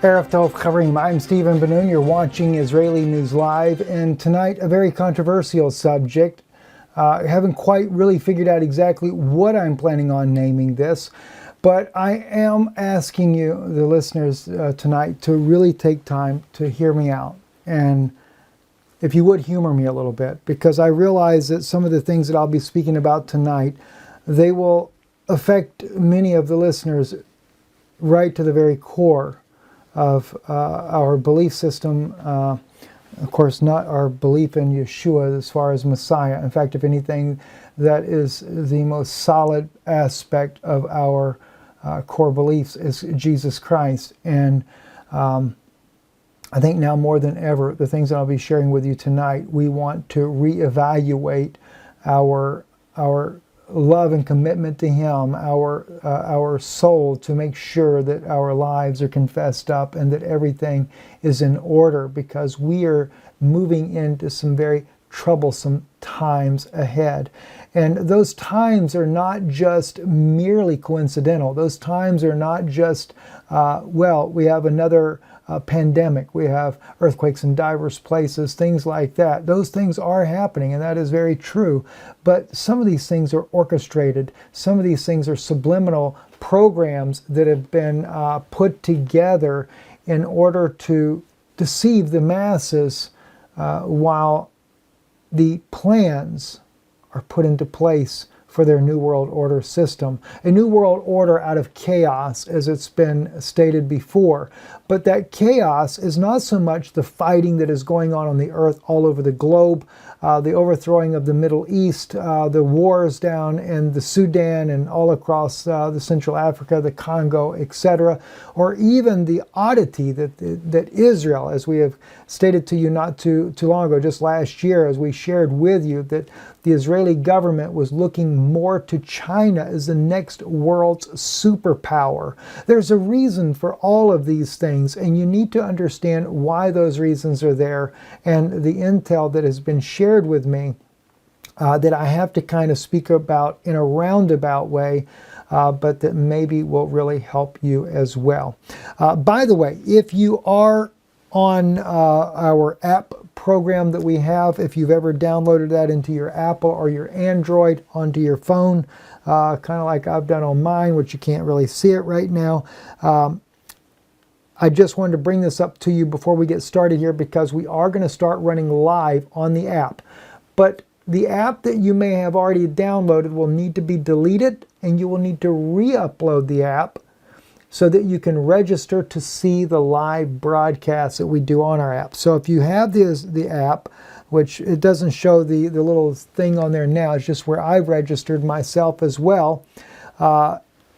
Erev Tov Chaverim. I'm Stephen Ben-Nun. You're watching Israeli News Live, and tonight a very controversial subject. I haven't quite really figured out exactly what I'm planning on naming this, but I am asking you, the listeners, tonight to really take time to hear me out, and if you would humor me a little bit, because I realize that some of the things that I'll be speaking about tonight, they will affect many of the listeners right to the very core of our belief system. Of course, not our belief in Yeshua as far as Messiah. In fact, if anything, that is the most solid aspect of our core beliefs is Jesus Christ. And I think now more than ever, the things that I'll be sharing with you tonight, we want to reevaluate our love and commitment to Him, our soul, to make sure that our lives are confessed up and that everything is in order, because we are moving into some very troublesome times ahead. And those times are not just merely coincidental. Those times are not just, we have another pandemic, we have earthquakes in diverse places, things like that. Those things are happening, and that is very true. But some of these things are orchestrated. Some of these things are subliminal programs that have been put together in order to deceive the masses while the plans are put into place for their New World Order system. A New World Order out of chaos, as it's been stated before. But that chaos is not so much the fighting that is going on the earth all over the globe, the overthrowing of the Middle East, the wars down in the Sudan and all across the Central Africa, the Congo, etc., or even the oddity that Israel, as we have stated to you not too long ago, just last year, as we shared with you, that the Israeli government was looking more to China as the next world's superpower. There's a reason for all of these things, and you need to understand why those reasons are there, and the intel that has been shared with me that I have to kind of speak about in a roundabout way, but that maybe will really help you as well. By the way, if you are on our app program that we have, if you've ever downloaded that into your Apple or your Android onto your phone, kind of like I've done on mine, which you can't really see it right now. I just wanted to bring this up to you before we get started here, because we are going to start running live on the app. But the app that you may have already downloaded will need to be deleted, and you will need to re-upload the app so that you can register to see the live broadcasts that we do on our app. So if you have the app, which it doesn't show the little thing on there now, it's just where I've registered myself as well,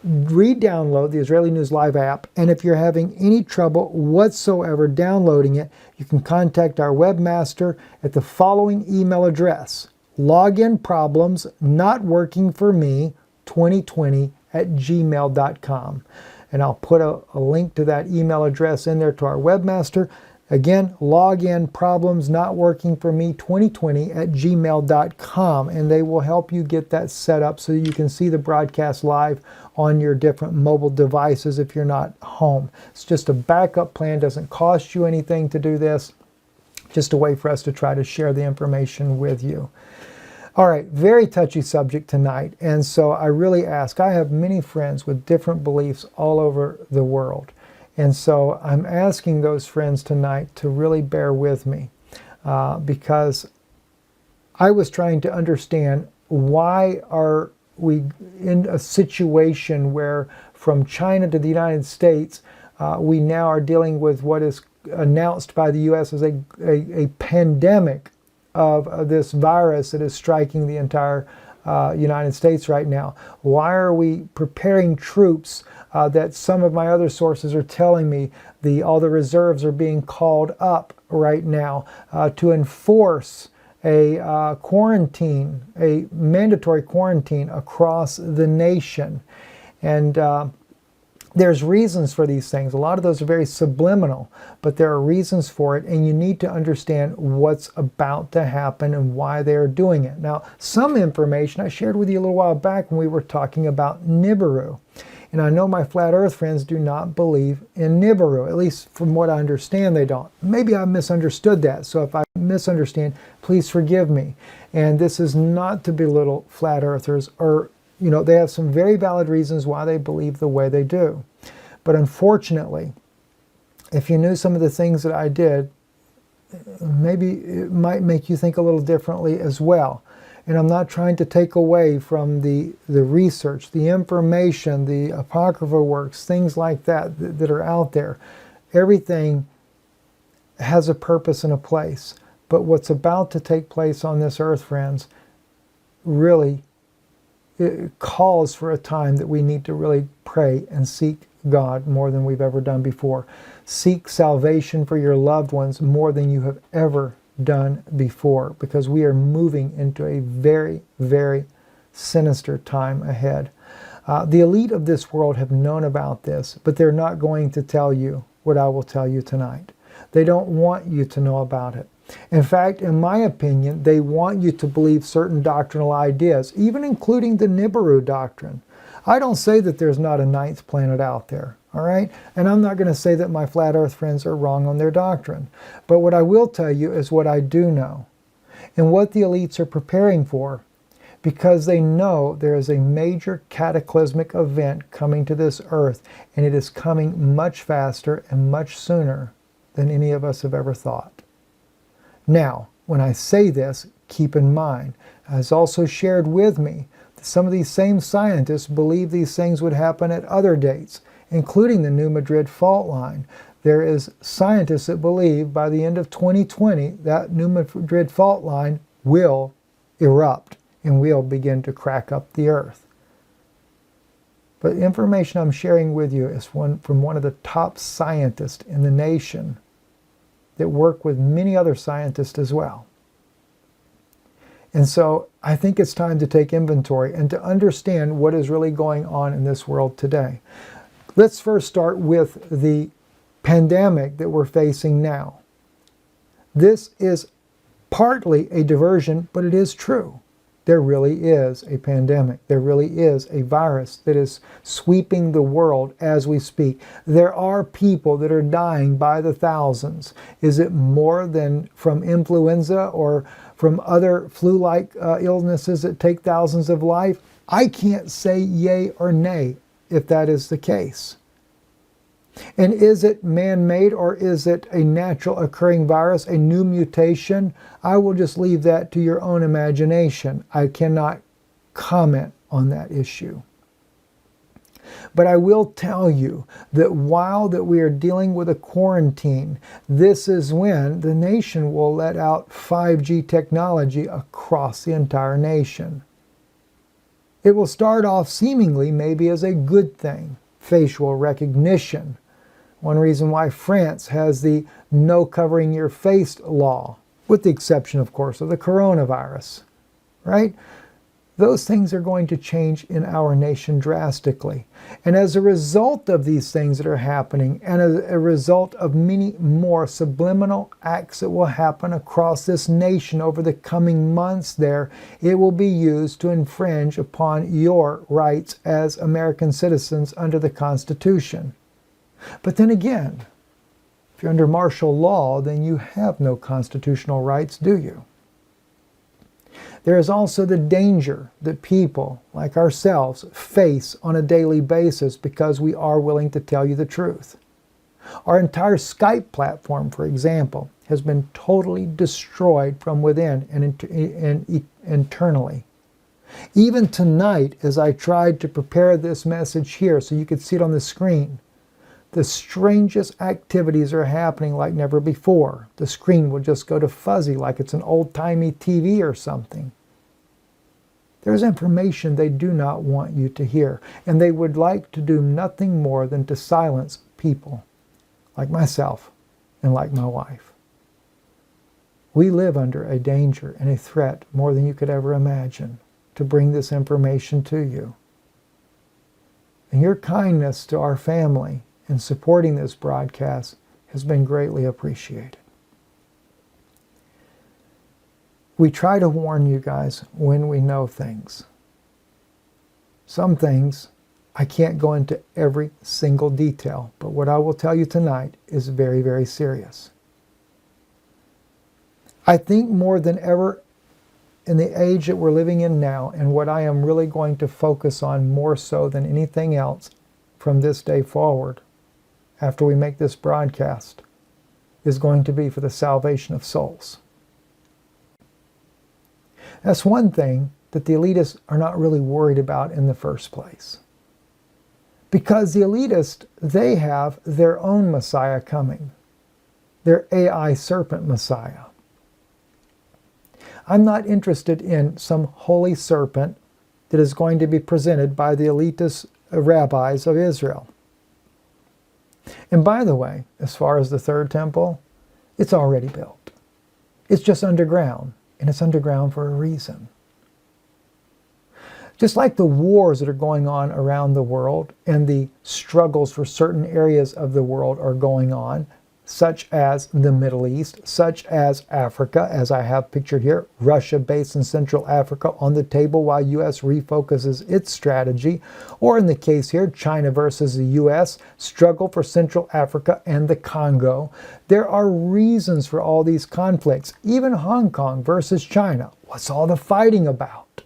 re-download the Israeli News Live app, and if you're having any trouble whatsoever downloading it, you can contact our webmaster at the following email address: login problems not working for me 2020@gmail.com. And I'll put a link to that email address in there to our webmaster. Again, login problems not working for me 2020@gmail.com, and they will help you get that set up so you can see the broadcast live on your different mobile devices if you're not home. It's just a backup plan, doesn't cost you anything to do this, just a way for us to try to share the information with you. All right, very touchy subject tonight, and so I really ask, I have many friends with different beliefs all over the world, and so I'm asking those friends tonight to really bear with me, because I was trying to understand, why are we in a situation where from China to the United States, we now are dealing with what is announced by the U.S. as a pandemic of this virus that is striking the entire United States right now. Why are we preparing troops that some of my other sources are telling me all the reserves are being called up right now to enforce a mandatory quarantine across the nation? And there's reasons for these things. A lot of those are very subliminal, but there are reasons for it, and you need to understand what's about to happen and why they're doing it. Now, some information I shared with you a little while back when we were talking about Nibiru. And I know my flat earth friends do not believe in Nibiru. At least from what I understand, they don't. Maybe I misunderstood that. So if I misunderstand, please forgive me. And this is not to belittle flat earthers, or, you know, they have some very valid reasons why they believe the way they do. But unfortunately, if you knew some of the things that I did, maybe it might make you think a little differently as well. And I'm not trying to take away from the research, the information, the apocryphal works, things like that are out there. Everything has a purpose and a place. But what's about to take place on this earth, friends, really it calls for a time that we need to really pray and seek God more than we've ever done before. Seek salvation for your loved ones more than you have ever done before, because we are moving into a very, very sinister time ahead. The elite of this world have known about this, but they're not going to tell you what I will tell you tonight. They don't want you to know about it. In fact, in my opinion, they want you to believe certain doctrinal ideas, even including the Nibiru doctrine. I don't say that there's not a ninth planet out there, all right? And I'm not going to say that my flat earth friends are wrong on their doctrine. But what I will tell you is what I do know and what the elites are preparing for, because they know there is a major cataclysmic event coming to this earth, and it is coming much faster and much sooner than any of us have ever thought. Now, when I say this, keep in mind, as also shared with me, some of these same scientists believe these things would happen at other dates, including the New Madrid fault line. There is scientists that believe by the end of 2020 that New Madrid fault line will erupt and will begin to crack up the earth. But the information I'm sharing with you is from one of the top scientists in the nation that work with many other scientists as well. And so I think it's time to take inventory and to understand what is really going on in this world today. Let's first start with the pandemic that we're facing now. This is partly a diversion, but it is true. There really is a pandemic. There really is a virus that is sweeping the world as we speak. There are people that are dying by the thousands. Is it more than from influenza or from other flu-like illnesses that take thousands of lives? I can't say yay or nay if that is the case. And is it man-made, or is it a natural occurring virus, a new mutation? I will just leave that to your own imagination. I cannot comment on that issue. But I will tell you that while that we are dealing with a quarantine, this is when the nation will let out 5G technology across the entire nation. It will start off seemingly maybe as a good thing, facial recognition. One reason why France has the no covering your face law, with the exception, of course, of the coronavirus, right? Those things are going to change in our nation drastically. And as a result of these things that are happening, and as a result of many more subliminal acts that will happen across this nation over the coming months there, it will be used to infringe upon your rights as American citizens under the Constitution. But then again, if you're under martial law, then you have no constitutional rights, do you? There is also the danger that people like ourselves face on a daily basis because we are willing to tell you the truth. Our entire Skype platform, for example, has been totally destroyed from within and internally. Even tonight, as I tried to prepare this message here so you could see it on the screen, the strangest activities are happening like never before. The screen will just go to fuzzy like it's an old-timey TV or something. There's information they do not want you to hear, and they would like to do nothing more than to silence people like myself and like my wife. We live under a danger and a threat more than you could ever imagine to bring this information to you. And your kindness to our family in supporting this broadcast has been greatly appreciated. We try to warn you guys when we know things. Some things I can't go into every single detail, but what I will tell you tonight is very, very serious. I think more than ever in the age that we're living in now, and what I am really going to focus on more so than anything else from this day forward, after we make this broadcast, is going to be for the salvation of souls. That's one thing that the elitists are not really worried about in the first place. Because the elitists, they have their own Messiah coming. Their AI serpent Messiah. I'm not interested in some holy serpent that is going to be presented by the elitist rabbis of Israel. And by the way, as far as the third temple, it's already built. It's just underground, and it's underground for a reason. Just like the wars that are going on around the world and the struggles for certain areas of the world are going on, such as the Middle East, such as Africa, as I have pictured here, Russia based in Central Africa on the table while U.S. refocuses its strategy, or in the case here, China versus the U.S., struggle for Central Africa and the Congo. There are reasons for all these conflicts, even Hong Kong versus China. What's all the fighting about?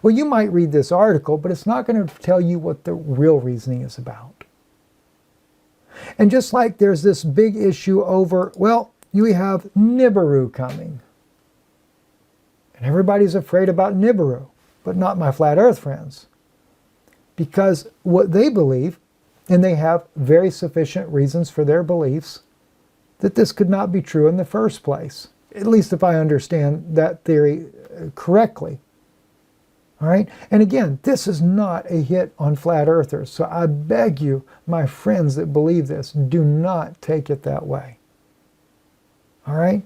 Well, you might read this article, but it's not going to tell you what the real reasoning is about. And just like there's this big issue over, well, you have Nibiru coming. And everybody's afraid about Nibiru, but not my flat earth friends. Because what they believe, and they have very sufficient reasons for their beliefs, that this could not be true in the first place. At least if I understand that theory correctly. All right? And again, this is not a hit on flat earthers. So I beg you, my friends that believe this, do not take it that way. All right?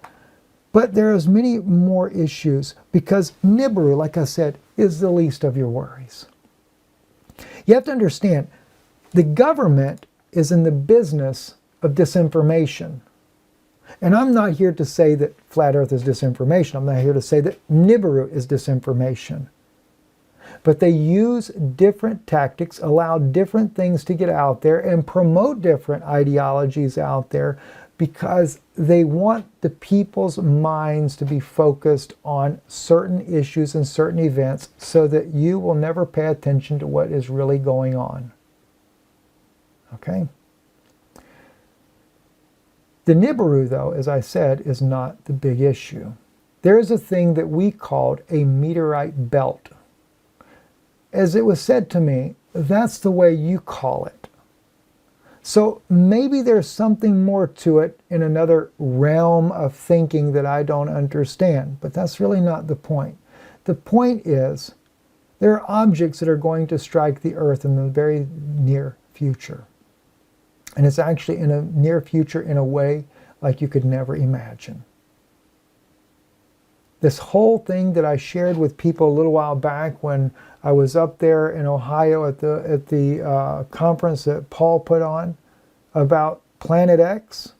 But there is many more issues because Nibiru, like I said, is the least of your worries. You have to understand, the government is in the business of disinformation. And I'm not here to say that flat earth is disinformation. I'm not here to say that Nibiru is disinformation. But they use different tactics, allow different things to get out there, and promote different ideologies out there because they want the people's minds to be focused on certain issues and certain events so that you will never pay attention to what is really going on. Okay? The Nibiru, though, as I said, is not the big issue. There is a thing that we called a meteorite belt. As it was said to me, that's the way you call it. So maybe there's something more to it in another realm of thinking that I don't understand, but that's really not the point. The point is, there are objects that are going to strike the earth in the very near future. And it's actually in a near future in a way like you could never imagine. This whole thing that I shared with people a little while back when I was up there in Ohio at the conference that Paul put on about Planet X,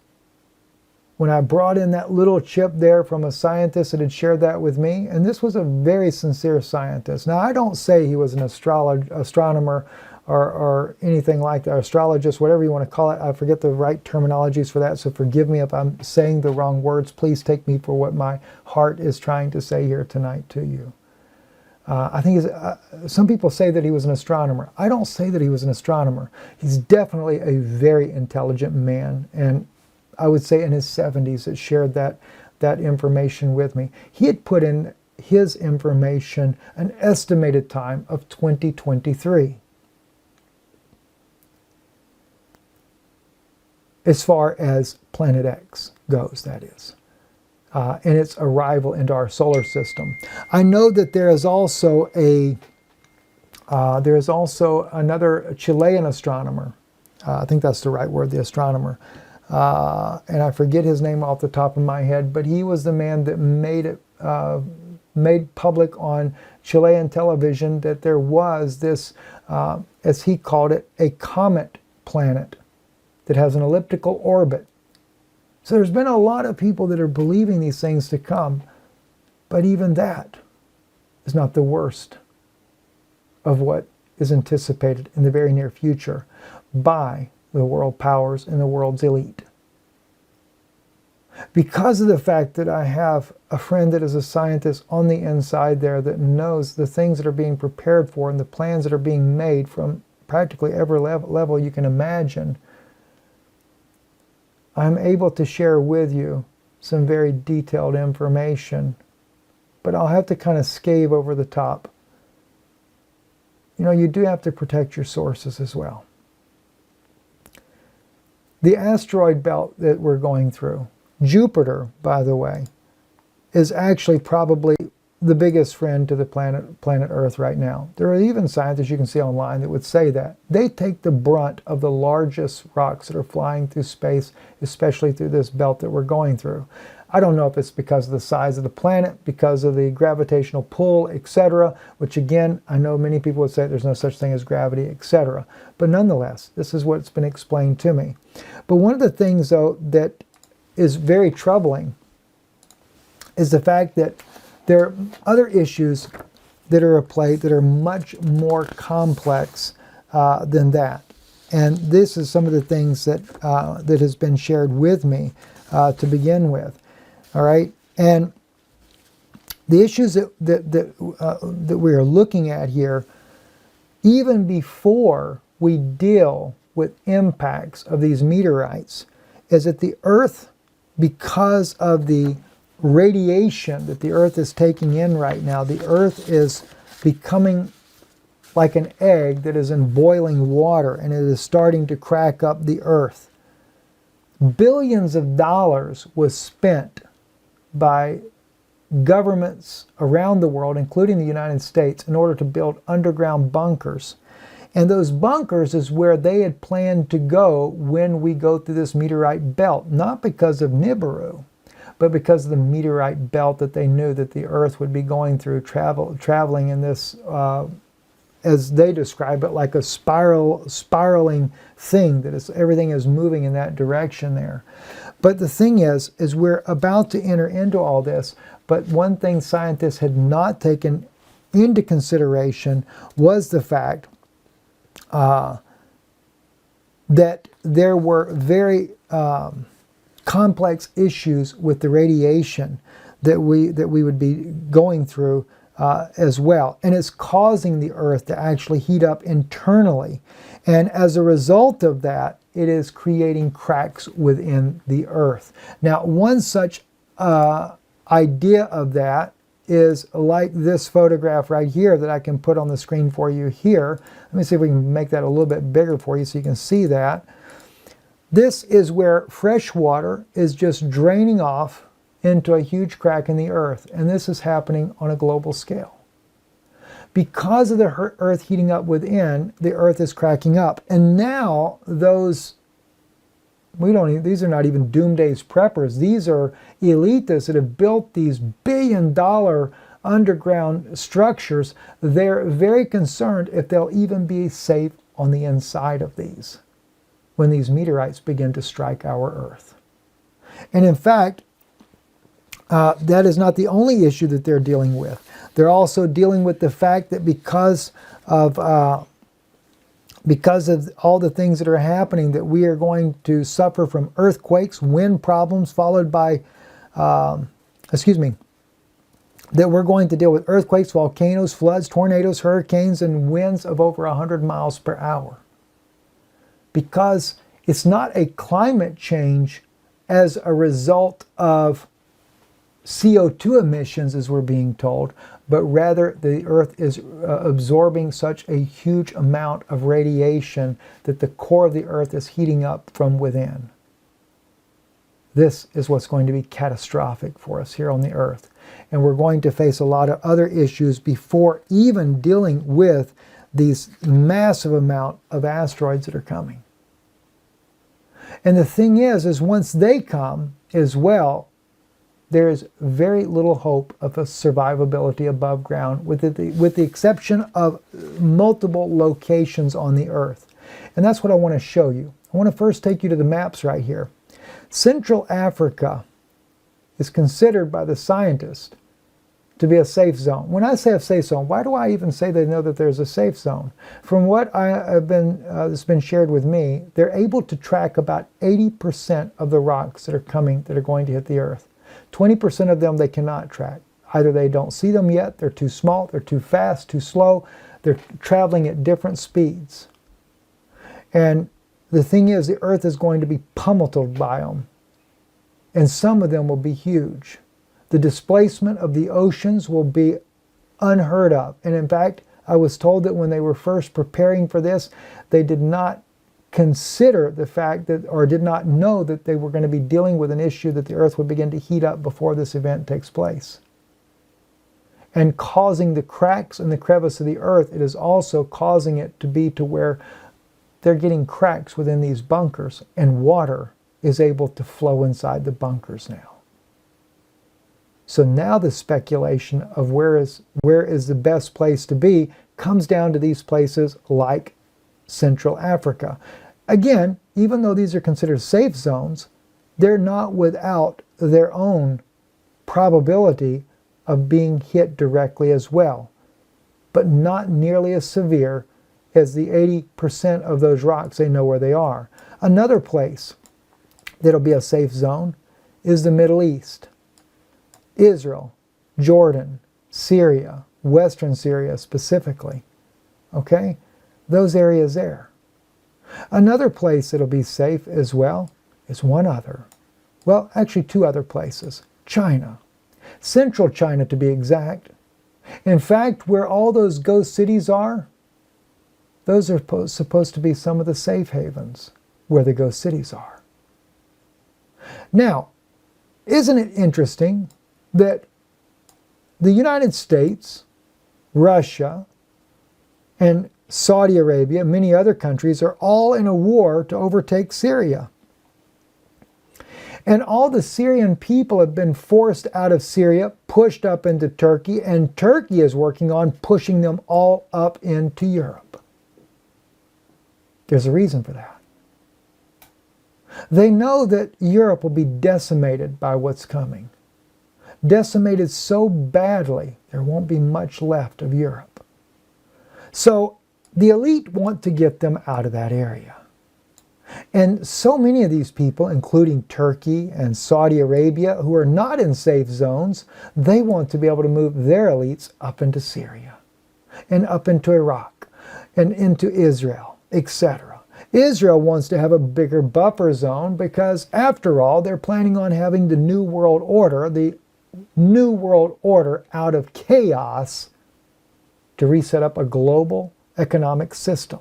when I brought in that little chip there from a scientist that had shared that with me, and this was a very sincere scientist. Now, I don't say he was an astronomer or anything like that, astrologist, whatever you want to call it. I forget the right terminologies for that, so forgive me if I'm saying the wrong words. Please take me for what my heart is trying to say here tonight to you. I think some people say that he was an astronomer. I don't say that he was an astronomer. He's definitely a very intelligent man, and I would say in his 70s that shared that information with me. He had put in his information an estimated time of 2023. As far as Planet X goes, that is, and its arrival into our solar system. I know that there is also another Chilean astronomer. I think that's the right word, the astronomer. And I forget his name off the top of my head, but he was the man that made public on Chilean television that there was this, as he called it, a comet planet that has an elliptical orbit. So there's been a lot of people that are believing these things to come, but even that is not the worst of what is anticipated in the very near future by the world powers and the world's elite. Because of the fact that I have a friend that is a scientist on the inside there that knows the things that are being prepared for and the plans that are being made from practically every level you can imagine, I'm able to share with you some very detailed information, but I'll have to kind of scave over the top. You know, you do have to protect your sources as well. The asteroid belt that we're going through, Jupiter, by the way, is actually probably the biggest friend to the planet Earth right now. There are even scientists you can see online that would say that. They take the brunt of the largest rocks that are flying through space, especially through this belt that we're going through. I don't know if it's because of the size of the planet, because of the gravitational pull, etc., which again, I know many people would say there's no such thing as gravity, etc. But nonetheless, this is what's been explained to me. But one of the things, though, that is very troubling is the fact that there are other issues that are at play that are much more complex than that. And this is some of the things that that has been shared with me to begin with. All right, and the issues that we are looking at here, even before we deal with impacts of these meteorites, is that the Earth, because of the radiation that the Earth is taking in right now, the Earth is becoming like an egg that is in boiling water, and it is starting to crack up the Earth. Billions of dollars was spent by governments around the world, including the United States, in order to build underground bunkers. And those bunkers is where they had planned to go when we go through this meteorite belt, not because of Nibiru, but because of the meteorite belt that they knew that the Earth would be going through, traveling in this, as they describe it, like a spiraling thing, that is, everything is moving in that direction there. But the thing is we're about to enter into all this, but one thing scientists had not taken into consideration was the fact that there were very complex issues with the radiation that we would be going through as well. And it's causing the Earth to actually heat up internally. And as a result of that, it is creating cracks within the Earth. Now, one such idea of that is like this photograph right here that I can put on the screen for you here. Let me see if we can make that a little bit bigger for you so you can see that. This is where fresh water is just draining off into a huge crack in the Earth, and this is happening on a global scale. Because of the Earth heating up within, the Earth is cracking up. And now these are not even doomsday preppers. These are elitists that have built these billion-dollar underground structures. They're very concerned if they'll even be safe on the inside of these when these meteorites begin to strike our Earth. And in fact, that is not the only issue that they're dealing with. They're also dealing with the fact that because of all the things that are happening, that we are going to suffer from earthquakes, wind problems, followed by, that we're going to deal with earthquakes, volcanoes, floods, tornadoes, hurricanes, and winds of over 100 miles per hour. Because it's not a climate change as a result of CO2 emissions, as we're being told, but rather the Earth is absorbing such a huge amount of radiation that the core of the Earth is heating up from within. This is what's going to be catastrophic for us here on the Earth. And we're going to face a lot of other issues before even dealing with these massive amount of asteroids that are coming. And the thing is once they come as well, there is very little hope of a survivability above ground, with the exception of multiple locations on the Earth. And that's what I want to show you. I want to first take you to the maps right here. Central Africa is considered by the scientists to be a safe zone. When I say a safe zone, why do I even say they know that there's a safe zone? From what has been shared with me, they're able to track about 80% of the rocks that are going to hit the Earth. 20% of them they cannot track. Either they don't see them yet, they're too small, they're too fast, too slow, they're traveling at different speeds. And the thing is, the Earth is going to be pummeled by them. And some of them will be huge. The displacement of the oceans will be unheard of. And in fact, I was told that when they were first preparing for this, they did not consider the fact that, or did not know that they were going to be dealing with an issue that the Earth would begin to heat up before this event takes place. And causing the cracks in the crevice of the Earth, it is also causing it to be to where they're getting cracks within these bunkers, and water is able to flow inside the bunkers now. So now the speculation of where is the best place to be comes down to these places like Central Africa. Again, even though these are considered safe zones, they're not without their own probability of being hit directly as well, but not nearly as severe as the 80% of those rocks they know where they are. Another place that'll be a safe zone is the Middle East. Israel, Jordan, Syria, Western Syria specifically. Okay? Those areas there. Another place that'll be safe as well is one other. Well, actually two other places. China. Central China to be exact. In fact, where all those ghost cities are, those are supposed to be some of the safe havens where the ghost cities are. Now, isn't it interesting that the United States, Russia, and Saudi Arabia, and many other countries are all in a war to overtake Syria? And all the Syrian people have been forced out of Syria, pushed up into Turkey, and Turkey is working on pushing them all up into Europe. There's a reason for that. They know that Europe will be decimated by what's coming. Decimated so badly, there won't be much left of Europe. So the elite want to get them out of that area. And so many of these people, including Turkey and Saudi Arabia, who are not in safe zones, they want to be able to move their elites up into Syria and up into Iraq and into Israel, etc. Israel wants to have a bigger buffer zone because, after all, they're planning on having the New World Order, out of chaos to reset up a global economic system.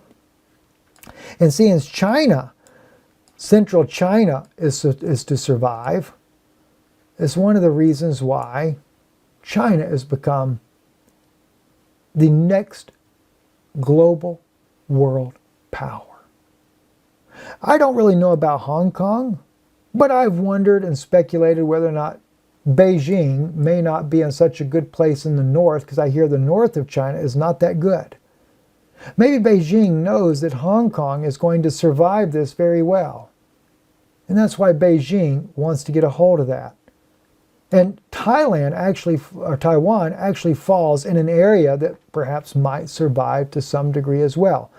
And seeing China, Central China is to survive, is one of the reasons why China has become the next global world power. I don't really know about Hong Kong, but I've wondered and speculated whether or not Beijing may not be in such a good place in the north, because I hear the north of China is not that good. Maybe Beijing knows that Hong Kong is going to survive this very well. And that's why Beijing wants to get a hold of that. And Taiwan actually falls in an area that perhaps might survive to some degree as well.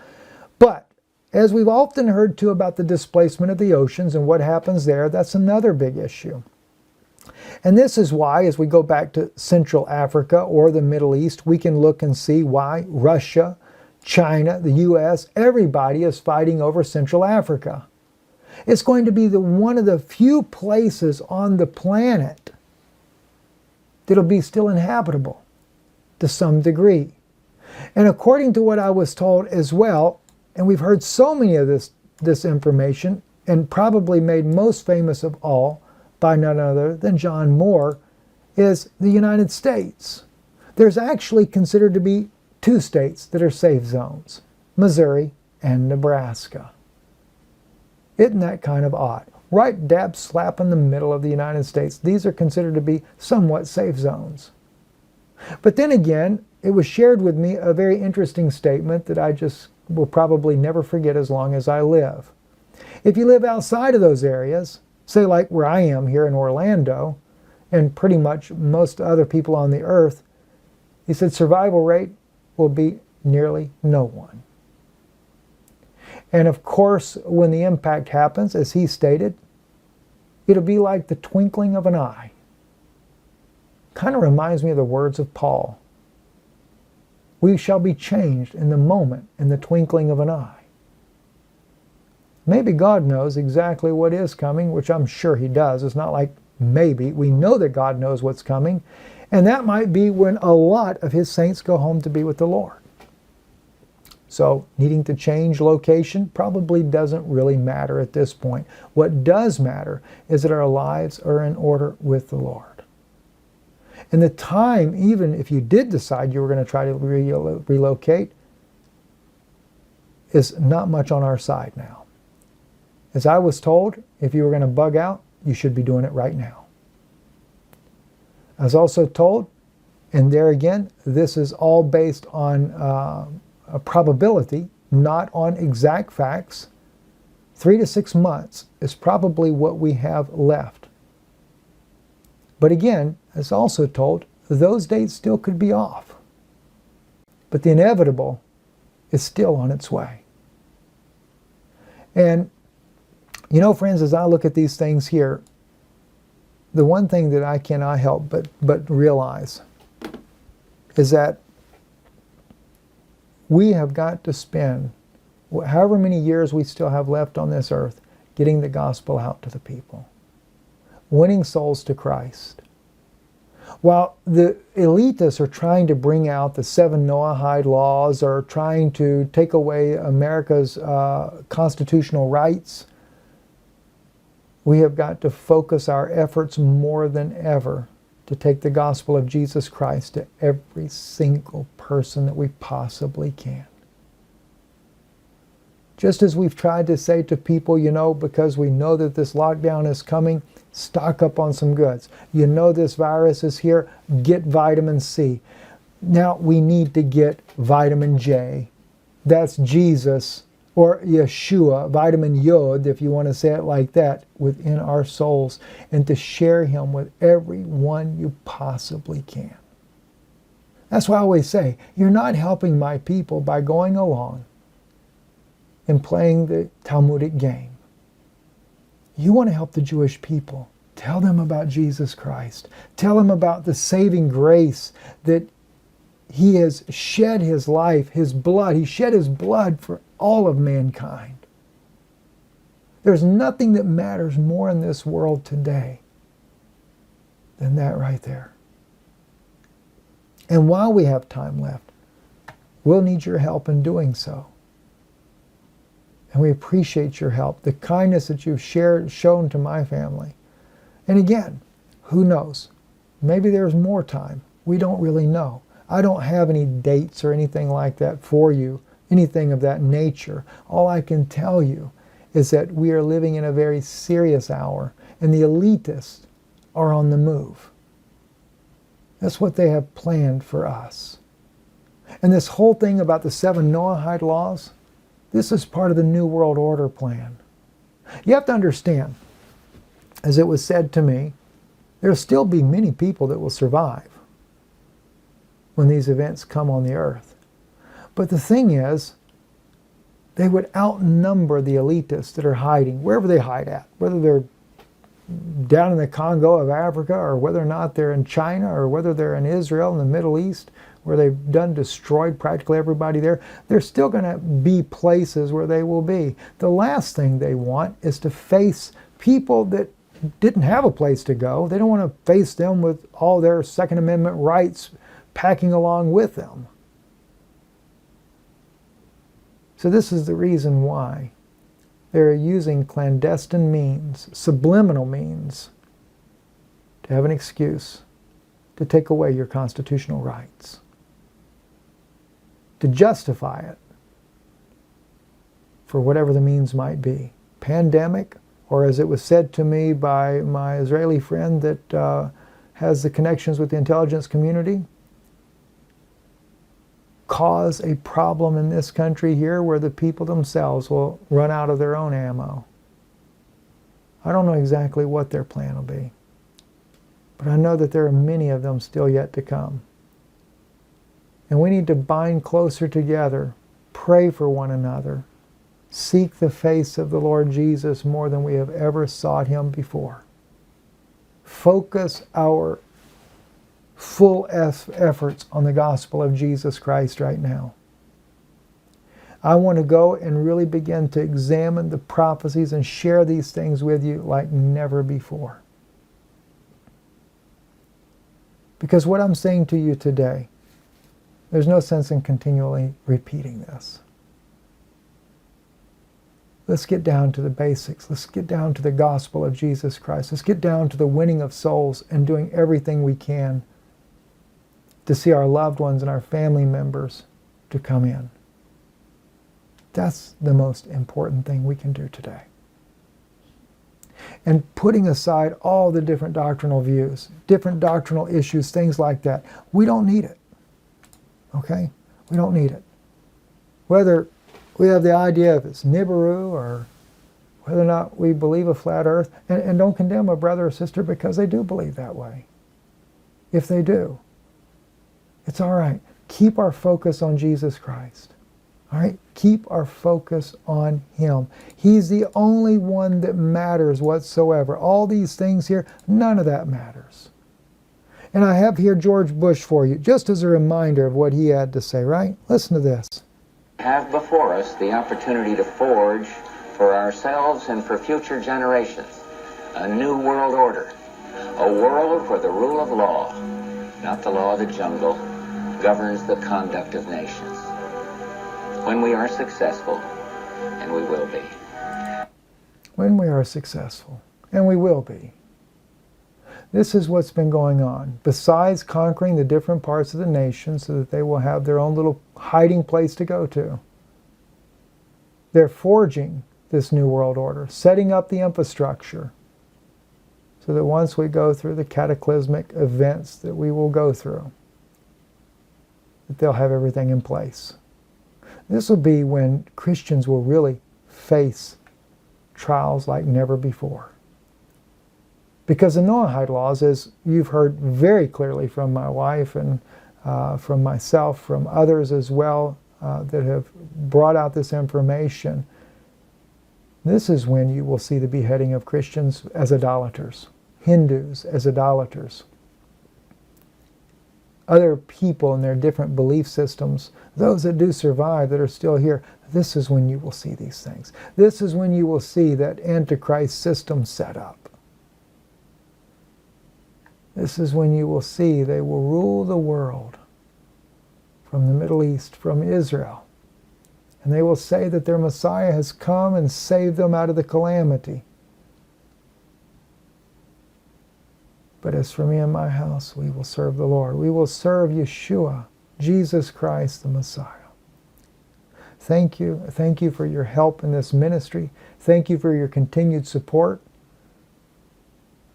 But as we've often heard too about the displacement of the oceans and what happens there, that's another big issue. And this is why, as we go back to Central Africa or the Middle East, we can look and see why Russia, China, the US, everybody is fighting over Central Africa. It's going to be one of the few places on the planet that'll be still inhabitable to some degree. And according to what I was told as well, and we've heard so many of this information, and probably made most famous of all by none other than John Moore, is the United States. There's actually considered to be two states that are safe zones, Missouri and Nebraska. Isn't that kind of odd? Right dab slap in the middle of the United States, these are considered to be somewhat safe zones. But then again, it was shared with me a very interesting statement that I just will probably never forget as long as I live. If you live outside of those areas, say like where I am here in Orlando, and pretty much most other people on the earth, He said survival rate will be nearly no one. And of course, when the impact happens, as he stated, it'll be like the twinkling of an eye. Kind of reminds me of the words of Paul. We shall be changed in the moment, in the twinkling of an eye. Maybe God knows exactly what is coming, which I'm sure he does. It's not like maybe. We know that God knows what's coming. And that might be when a lot of his saints go home to be with the Lord. So needing to change location probably doesn't really matter at this point. What does matter is that our lives are in order with the Lord. And the time, even if you did decide you were going to try to relocate, is not much on our side now. As I was told, if you were going to bug out, you should be doing it right now. I was also told, and there again, this is all based on a probability, not on exact facts. 3 to 6 months is probably what we have left. But again, as also told, those dates still could be off. But the inevitable is still on its way. And you know, friends, as I look at these things here, the one thing that I cannot help but realize is that we have got to spend however many years we still have left on this earth getting the gospel out to the people, winning souls to Christ. While the elitists are trying to bring out the 7 Noahide laws or trying to take away America's constitutional rights, we have got to focus our efforts more than ever to take the gospel of Jesus Christ to every single person that we possibly can. Just as we've tried to say to people, you know, because we know that this lockdown is coming, stock up on some goods. You know this virus is here, get vitamin C. Now we need to get vitamin J. That's Jesus, or Yeshua, vitamin Yod, if you want to say it like that, within our souls, and to share him with everyone you possibly can. That's why I always say, you're not helping my people by going along and playing the Talmudic game. You want to help the Jewish people. Tell them about Jesus Christ. Tell them about the saving grace that he has shed his life, his blood. He shed his blood for all of mankind. There's nothing that matters more in this world today than that right there. And while we have time left, we'll need your help in doing so. And we appreciate your help, the kindness that you've shown to my family. And again, who knows? Maybe there's more time. We don't really know. I don't have any dates or anything like that for you, anything of that nature. All I can tell you is that we are living in a very serious hour, and the elitists are on the move. That's what they have planned for us. And this whole thing about the 7 Noahide laws, this is part of the New World Order plan. You have to understand, as it was said to me, there will still be many people that will survive when these events come on the earth. But the thing is, they would outnumber the elitists that are hiding, wherever they hide at, whether they're down in the Congo of Africa, or whether or not they're in China, or whether they're in Israel, in the Middle East, where they've destroyed practically everybody there. There's still going to be places where they will be. The last thing they want is to face people that didn't have a place to go. They don't want to face them with all their Second Amendment rights packing along with them. So this is the reason why they're using clandestine means, subliminal means, to have an excuse to take away your constitutional rights, to justify it for whatever the means might be. Pandemic, or as it was said to me by my Israeli friend that has the connections with the intelligence community, cause a problem in this country here where the people themselves will run out of their own ammo. I don't know exactly what their plan will be, but I know that there are many of them still yet to come. And we need to bind closer together, pray for one another, seek the face of the Lord Jesus more than we have ever sought him before. Focus our full efforts on the gospel of Jesus Christ right now. I want to go and really begin to examine the prophecies and share these things with you like never before. Because what I'm saying to you today, there's no sense in continually repeating this. Let's get down to the basics. Let's get down to the gospel of Jesus Christ. Let's get down to the winning of souls and doing everything we can to see our loved ones and our family members to come in. That's the most important thing we can do today. And putting aside all the different doctrinal views, different doctrinal issues, things like that, we don't need it. Okay? We don't need it. Whether we have the idea if it's Nibiru or whether or not we believe a flat earth, and don't condemn a brother or sister because they do believe that way. If they do, it's all right. Keep our focus on Jesus Christ. All right? Keep our focus on him. He's the only one that matters whatsoever. All these things here, none of that matters. And I have here George Bush for you, just as a reminder of what he had to say, right? Listen to this. Have before us the opportunity to forge for ourselves and for future generations a new world order, a world where the rule of law, not the law of the jungle, governs the conduct of nations. When we are successful, and we will be. When we are successful, and we will be. This is what's been going on. Besides conquering the different parts of the nation so that they will have their own little hiding place to go to, they're forging this new world order, setting up the infrastructure so that once we go through the cataclysmic events that we will go through, that they'll have everything in place. This will be when Christians will really face trials like never before. Because the Noahide laws, as you've heard very clearly from my wife and from myself, from others as well that have brought out this information, this is when you will see the beheading of Christians as idolaters, Hindus as idolaters, other people in their different belief systems, those that do survive, that are still here. This is when you will see these things. This is when you will see that Antichrist system set up. This is when you will see they will rule the world from the Middle East, from Israel. And they will say that their Messiah has come and saved them out of the calamity. But as for me and my house, we will serve the Lord. We will serve Yeshua, Jesus Christ, the Messiah. Thank you. Thank you for your help in this ministry. Thank you for your continued support.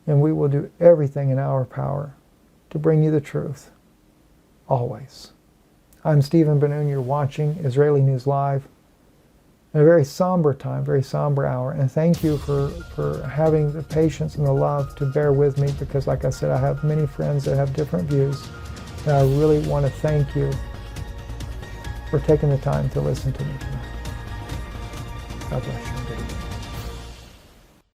And we will do everything in our power to bring you the truth, always. I'm Stephen Ben-Nun. You're watching Israeli News Live. In a very somber time, very somber hour. And thank you for having the patience and the love to bear with me, because like I said, I have many friends that have different views. And I really want to thank you for taking the time to listen to me tonight. God bless you.